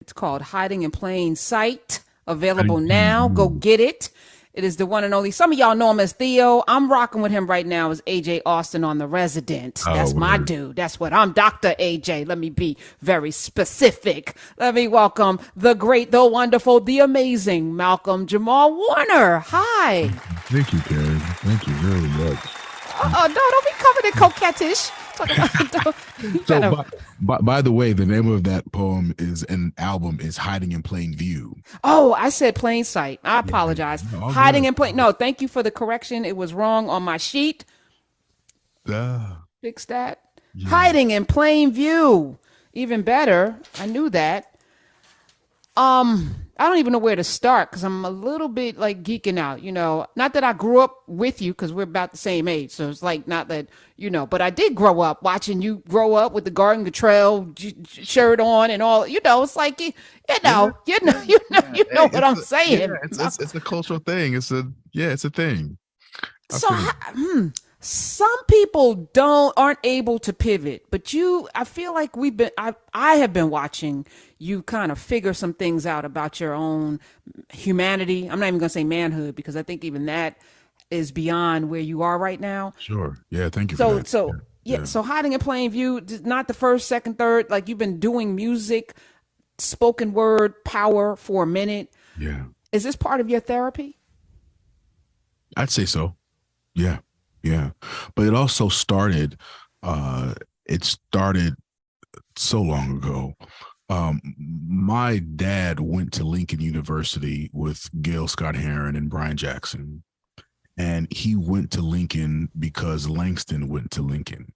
It's called Hiding in Plain Sight. Hiding Available Plain now. Go View. get it. It is the one and only. Some of y'all know him as Theo. I'm rocking with him right now as AJ Austin on The Resident. Oh, That's my word. dude. That's what I'm, Dr. AJ. Let me be very specific. Let me welcome the great, the wonderful, the amazing Malcolm-Jamal Warner. Hi. Thank you, Karen. Thank you very much. No, don't be covered in coquettish. Talk about, you So, better. by the way, the name of that poem is an album is Hiding in Plain View. Oh, I said plain sight. I Yeah, apologize. no, all Hiding good. in plain. No, thank you for the correction. It was wrong on my sheet. Uh, Fix that. yeah. Hiding in plain view. Even better. I knew that. I don't even know where to start because I'm a little bit like geeking out. Not that I grew up with you because we're about the same age, so it's like not that but I did grow up watching you grow up with the Garden Trail shirt on and all. It's like Yeah, yeah, yeah. you know Hey, what I'm saying. it's a cultural thing. It's a thing. I So feel you. some people aren't able to pivot, but I feel like I have been watching you kind of figure some things out about your own humanity. I'm not even going to say manhood because I think even that is beyond where you are right now. Sure. Yeah, thank you for So that. so Yeah. yeah, Yeah. so hiding in plain view, not the first, second, third, like you've been doing music, spoken word, power for a minute. Yeah. Is this part of your therapy? I'd say so. Yeah. Yeah. But uh it started so long ago. My dad went to Lincoln University with Gail Scott Heron and Brian Jackson. And he went to Lincoln because Langston went to Lincoln.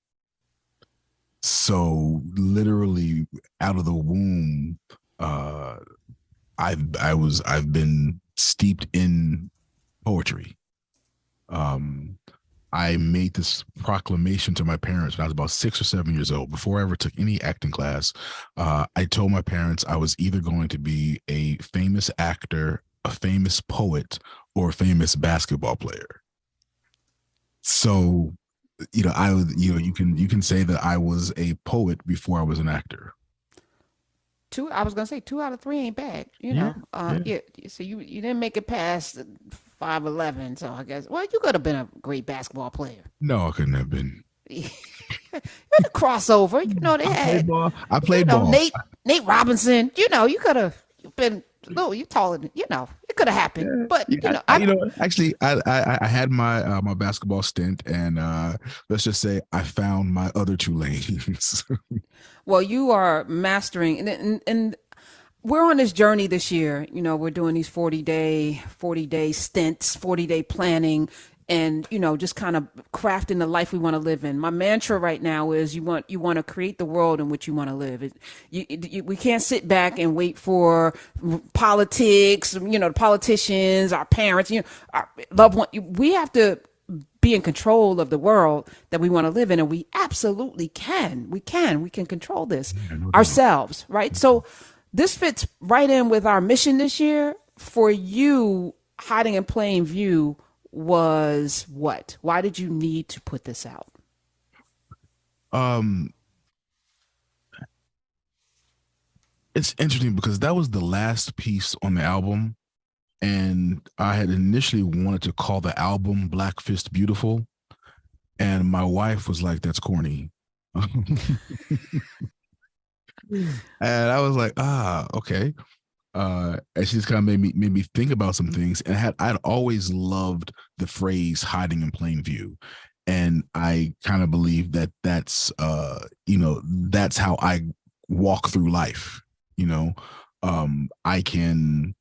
So literally out of the womb, uh, I've been steeped in poetry. Um, I made this proclamation to my parents when I was about 6 or 7 years old. Before I ever took any acting class, I told my parents I was either going to be a famous actor, a famous poet, or a famous basketball player. So, you can say that I was a poet before I was an actor. Two, I was gonna say 2 out of 3 ain't bad. Yeah, yeah. Yeah. So you didn't make it past 5'11", so I guess you could have been a great basketball player. No, I couldn't have been. You're the crossover. They I played had ball. I played ball. Nate Robinson. You could have been little. You taller than it could have happened. Yeah, But yeah. Actually, I had my basketball stint, and let's just say I found my other two lanes. well, you are mastering, and we're on this journey this year. We're doing these 40-day stints, 40-day planning, and just kind of crafting the life we want to live in. My mantra right now is you want to create the world in which you want to live. We can't sit back and wait for politics, the politicians, our parents, our loved one. We have to be in control of the world that we want to live in, and we absolutely can. We can control this Yeah, no doubt. ourselves, right? So this fits right in with our mission this year. For you, hiding in plain view was what? Why did you need to put this out? Um, it's interesting because that was the last piece on the album, and I had initially wanted to call the album Black Fist Beautiful, and my wife was like, "That's corny." And I was like, okay. And she just kind of made me think about some things. And I'd always loved the phrase "hiding in plain view," and I kind of believe that that's how I walk through life. You know, I can,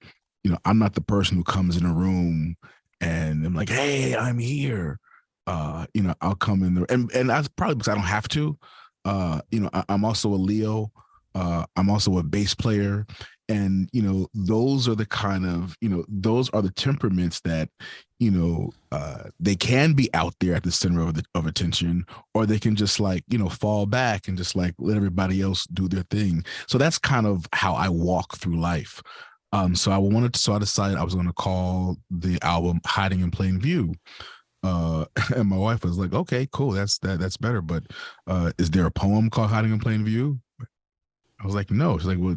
I'm not the person who comes in a room and I'm like, "Hey, I'm here." I'll come in there, and that's probably because I don't have to. I'm also a Leo. I'm also a bass player, and those are the kind of those are the temperaments that they can be out there at the center of attention, or they can just like fall back and just like let everybody else do their thing. So that's kind of how I walk through life. So I decided I was going to call the album "Hiding in Plain View." And my wife was like, "Okay, cool, that's better, but is there a poem called "Hiding in Plain View"?" I was like, "No." She's like, "Well,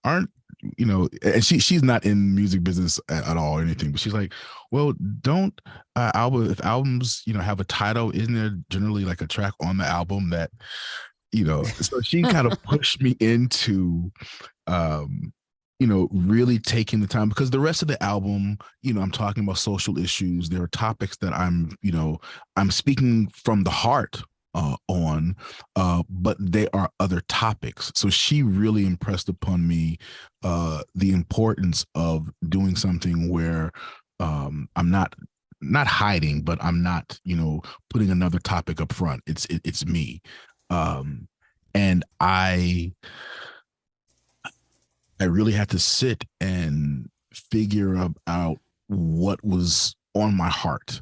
aren't and she's not in music business at all or anything, but she's like, well, don't if albums, have a title, isn't there generally like a track on the album that, so she kind of pushed me into, um, really taking the time, because the rest of the album, I'm talking about social issues. There are topics that I'm speaking from the heart on, but they are other topics. So she really impressed upon me the importance of doing something where I'm not hiding, but I'm not, putting another topic up front. It's me. Um, and I really had to sit and figure out what was on my heart.